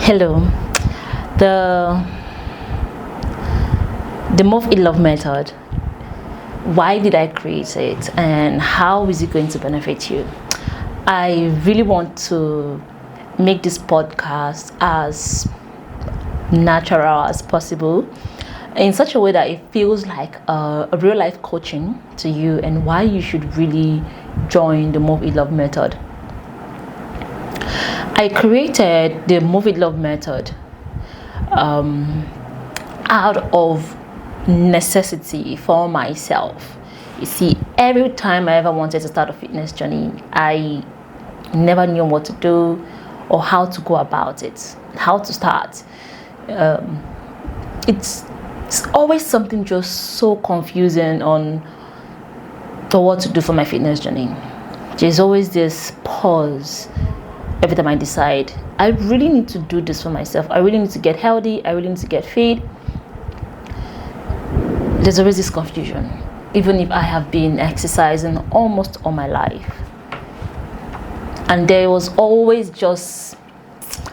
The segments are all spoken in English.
Hello. The MoLove Method. Why did I create it, and how is it going to benefit you? I really want to make this podcast as natural as possible, in such a way that it feels like a real life coaching to you, and why you should really join the MoLove Method. I created the MoLove Method out of necessity for myself. You see, every time I ever wanted to start a fitness journey, I never knew what to do or how to go about it, how to start. It's always something just so confusing on what to do for my fitness journey. There's always this pause every time I decide I really need to do this for myself. I really need to get healthy. I really need to get fit. There's always this confusion, even if I have been exercising almost all my life. And there was always just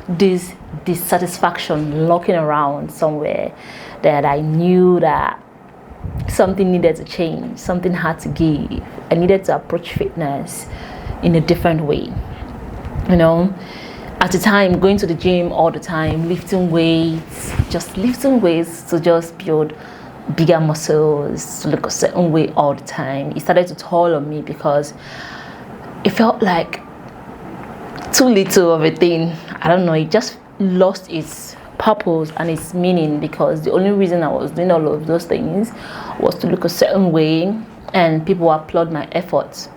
this dissatisfaction lurking around somewhere, that I knew that something needed to change, something had to give. I needed to approach fitness in a different way. You know, at the time, going to the gym all the time, lifting weights to just build bigger muscles, to look a certain way all the time. It started to toll on me because it felt like too little of a thing. I don't know, it just lost its purpose and its meaning, because the only reason I was doing all of those things was to look a certain way and people applaud my efforts.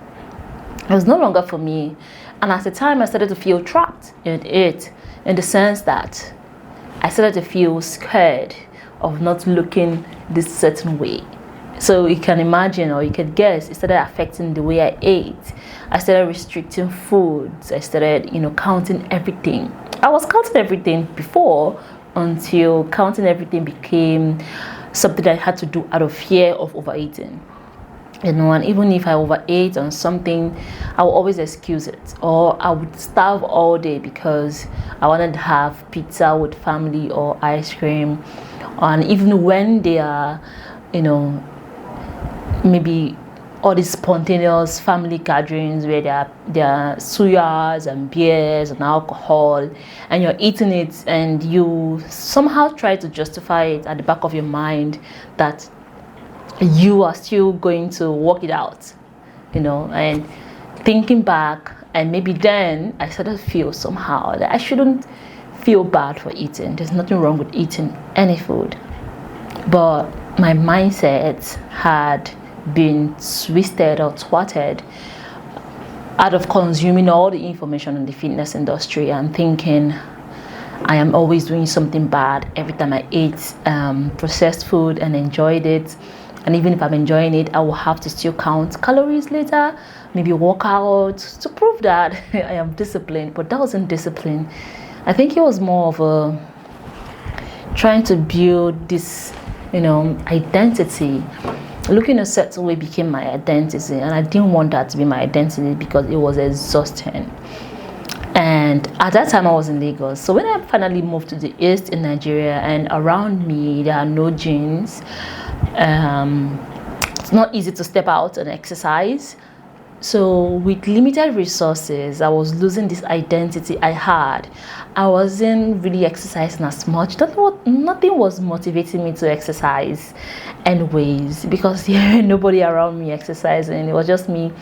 It was no longer for me. And at the time, I started to feel trapped in it, in the sense that I started to feel scared of not looking this certain way. So you can imagine, or you can guess, it started affecting the way I ate. I started restricting foods. I started, counting everything. I was counting everything before, until counting everything became something I had to do out of fear of overeating. And even if I overate on something, I will always excuse it, or I would starve all day because I wanted to have pizza with family or ice cream. And even when they are, maybe all these spontaneous family gatherings where there are suyas and beers and alcohol, and you're eating it, and you somehow try to justify it at the back of your mind that you are still going to work it out, and thinking back, and maybe then I started to feel somehow that I shouldn't feel bad for eating. There's nothing wrong with eating any food. But my mindset had been twisted or thwarted out of consuming all the information in the fitness industry and thinking I am always doing something bad every time I ate processed food and enjoyed it. And even if I'm enjoying it, I will have to still count calories later, maybe work out to prove that I am disciplined. But that wasn't discipline. I think it was more of a trying to build this, identity. Looking a certain way became my identity, and I didn't want that to be my identity because it was exhausting. And at that time I was in Lagos. So when I finally moved to the east in Nigeria, and around me there are no gyms, it's not easy to step out and exercise. So with limited resources, I was losing this identity I had. I wasn't really exercising as much. Nothing was motivating me to exercise anyways, because nobody around me exercising. It was just me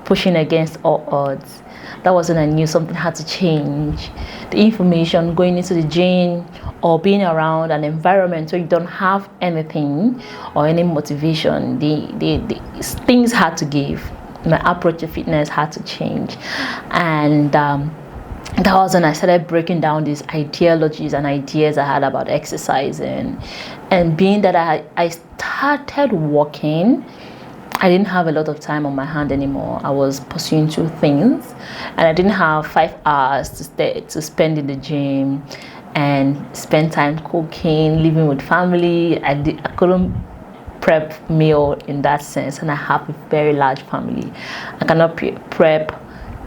pushing against all odds. That was when I knew something had to change. The information going into the gym or being around an environment where you don't have anything or any motivation, the things had to give. My approach to fitness had to change. And that was when I started breaking down these ideologies and ideas I had about exercising. And being that I started walking, I didn't have a lot of time on my hand anymore. I was pursuing two things, and I didn't have 5 hours to spend in the gym and spend time cooking, living with family. I couldn't prep meal in that sense, and I have a very large family. I cannot prep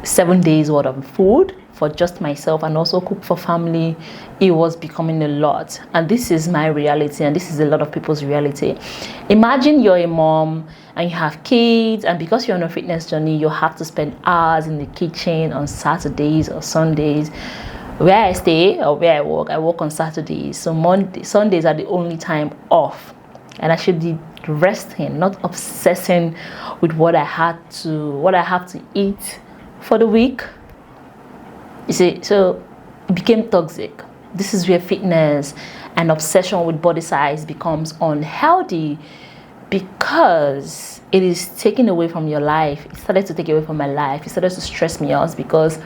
7 days worth of food for just myself and also cook for family. It was becoming a lot, and this is my reality, and this is a lot of people's reality. Imagine you're a mom and you have kids, and because you're on a fitness journey, you have to spend hours in the kitchen on Saturdays or Sundays. Where I stay or where I work on Saturdays, so Sundays are the only time off, and I should be resting, not obsessing with what I have to eat for the week. You see, so it became toxic. This is where fitness and obsession with body size becomes unhealthy, because it is taken away from your life. It started to take away from my life. It started to stress me out because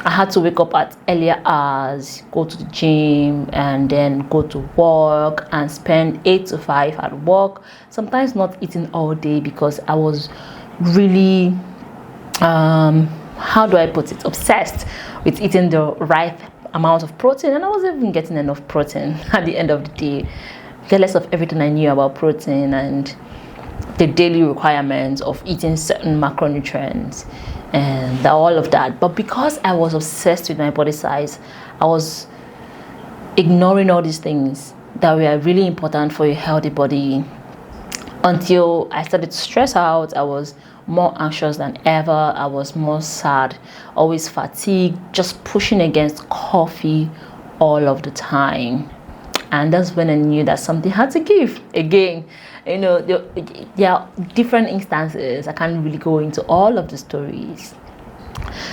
I had to wake up at earlier hours, go to the gym, and then go to work and spend 8 to 5 at work. Sometimes not eating all day because I was really, how do I put it, obsessed with eating the right amount of protein, and I wasn't even getting enough protein at the end of the day, regardless of everything I knew about protein and the daily requirements of eating certain macronutrients and all of that. But because I was obsessed with my body size, I was ignoring all these things that were really important for a healthy body, until I started to stress out. I was more anxious than ever. I was more sad, always fatigued, just pushing against coffee all of the time. And that's when I knew that something had to give. Again, you know, there are different instances. I can't really go into all of the stories.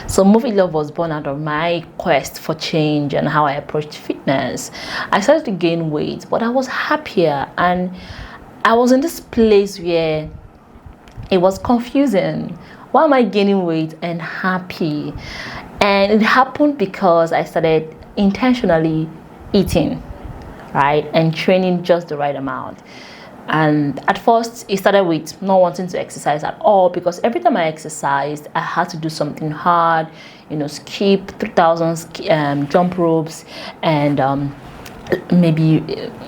So MoLove was born out of my quest for change and how I approached fitness. I started to gain weight, but I was happier, and I was in this place where it was confusing. Why am I gaining weight and happy? And it happened because I started intentionally eating, right, and training just the right amount. And at first it started with not wanting to exercise at all, because every time I exercised I had to do something hard, you know, skip 3,000 jump ropes, and maybe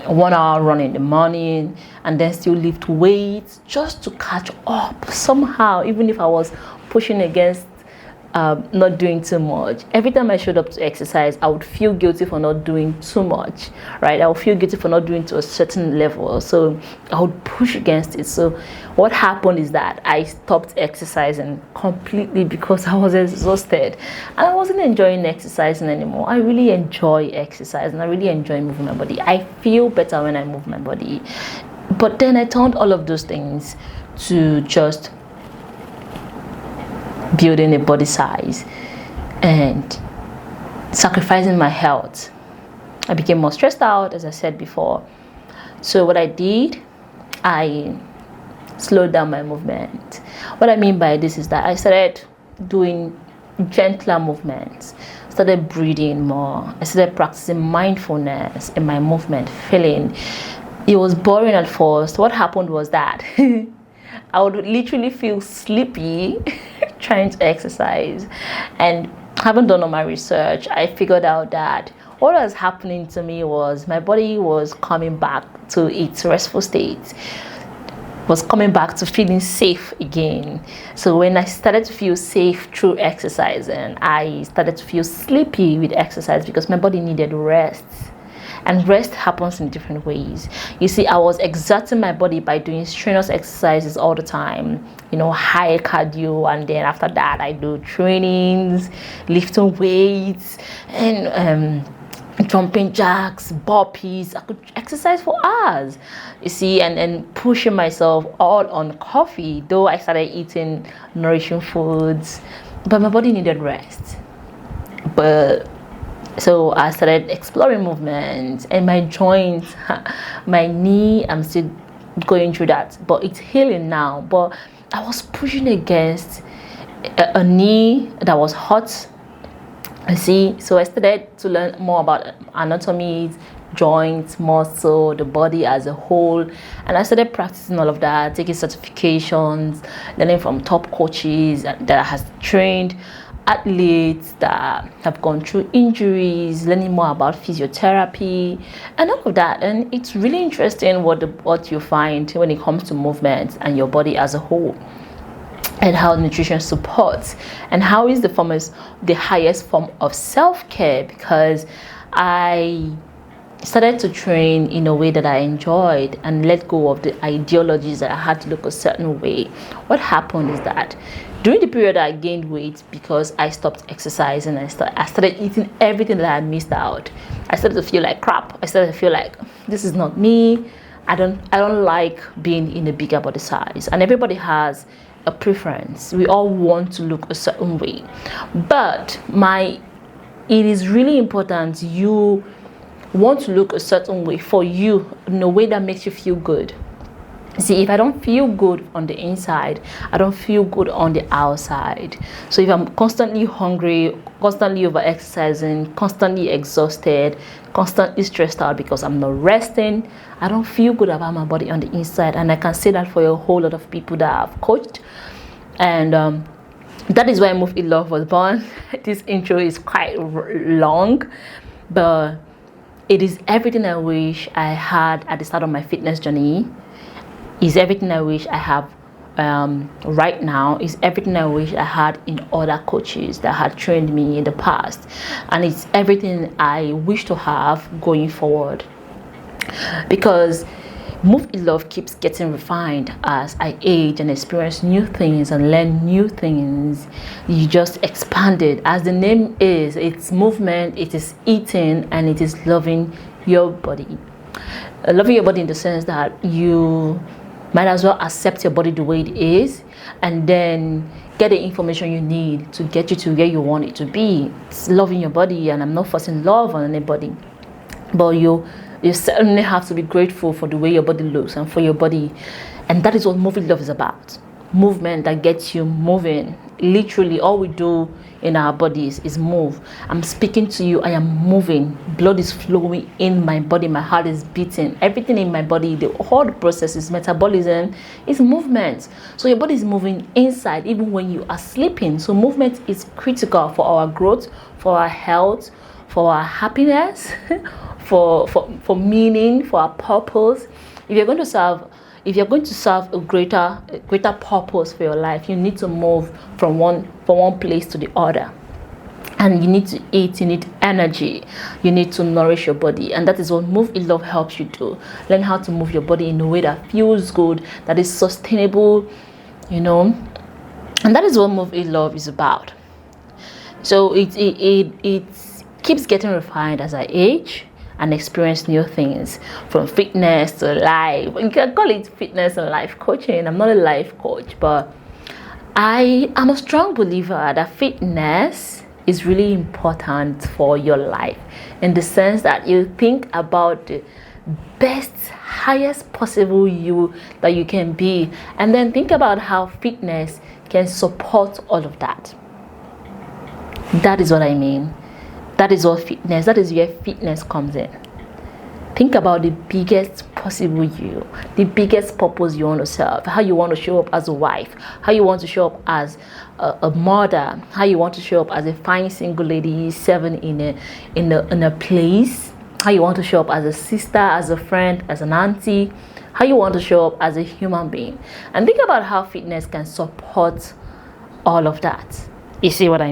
1 hour run in the morning, and then still lift weights just to catch up somehow, even if I was pushing against not doing too much. Every time I showed up to exercise, I would feel guilty for not doing too much, right? I would feel guilty for not doing to a certain level, so I would push against it. So what happened is that I stopped exercising completely because I was exhausted, and I wasn't enjoying exercising anymore. I really enjoy exercise, and I really enjoy moving my body. I feel better when I move my body. But then I turned all of those things to just building a body size and sacrificing my health. I became more stressed out, as I said before. So what I did, I slowed down my movement. What I mean by this is that I started doing gentler movements, started breathing more. I started practicing mindfulness in my movement, feeling. It was boring at first. What happened was that I would literally feel sleepy trying to exercise. And having done all my research, I figured out that what was happening to me was my body was coming back to its restful state, was coming back to feeling safe again. So when I started to feel safe through exercising, I started to feel sleepy with exercise because my body needed rest. And rest happens in different ways. You see, I was exerting my body by doing strenuous exercises all the time, you know, high cardio, and then after that I do trainings, lifting weights, and jumping jacks, burpees. I could exercise for hours, you see, and pushing myself all on coffee, though I started eating nourishing foods, but my body needed rest. So I started exploring movements, and my joints, my knee, I'm still going through that, but it's healing now. But I was pushing against a knee that was hot, you see. So I started to learn more about anatomy, joints, muscle, the body as a whole, and I started practicing all of that, taking certifications, learning from top coaches that has trained athletes that have gone through injuries, learning more about physiotherapy and all of that. And it's really interesting what you find when it comes to movement and your body as a whole. and how nutrition supports, and how is the highest form of self-care, because I started to train in a way that I enjoyed and let go of the ideologies that I had to look a certain way. What happened is that during the period I gained weight because I stopped exercising, I started eating everything that I had missed out. I started to feel like crap. I started to feel like this is not me. I don't like being in a bigger body size, and everybody has a preference. We all want to look a certain way, but it is really important you want to look a certain way for you, in a way that makes you feel good. See, if I don't feel good on the inside, I don't feel good on the outside. So if I'm constantly hungry, constantly over exercising, constantly exhausted, constantly stressed out because I'm not resting, I don't feel good about my body on the inside. And I can say that for a whole lot of people that I've coached. And that is why Move in Love was born. This intro is quite long, but it is everything I wish I had at the start of my fitness journey. Is everything I wish I have right now. Is everything I wish I had in other coaches that had trained me in the past. And it's everything I wish to have going forward. Because Move in Love keeps getting refined as I age and experience new things and learn new things. You just expand it. As the name is, it's movement, it is eating, and it is loving your body. Loving your body in the sense that you might as well accept your body the way it is, and then get the information you need to get you to where you want it to be. It's loving your body, and I'm not forcing love on anybody, but you certainly have to be grateful for the way your body looks and for your body. And that is what Moving Love is about. Movement that gets you moving. Literally all we do in our bodies is move. I'm speaking to you, I am moving. Blood is flowing in my body, my heart is beating. Everything in my body, the whole process is metabolism, is movement. So your body is moving inside even when you are sleeping. So movement is critical for our growth, for our health, for our happiness, for meaning, for our purpose. If you're going to serve a greater purpose for your life, you need to move from one place to the other. And you need to eat, you need energy, you need to nourish your body. And that is what Move in Love helps you do. Learn how to move your body in a way that feels good, that is sustainable, And that is what Move in Love is about. So it keeps getting refined as I age and experience new things, from fitness to life. You can call it fitness and life coaching. I'm not a life coach, but I am a strong believer that fitness is really important for your life, in the sense that you think about the best, highest possible you that you can be, and then think about how fitness can support all of that. That is what I mean. That is what fitness, that is where fitness comes in. Think about the biggest possible you, the biggest purpose you want to serve, how you want to show up as a wife, how you want to show up as a mother, how you want to show up as a fine single lady serving in a place, how you want to show up as a sister, as a friend, as an auntie, how you want to show up as a human being. And think about how fitness can support all of that. You see what I mean?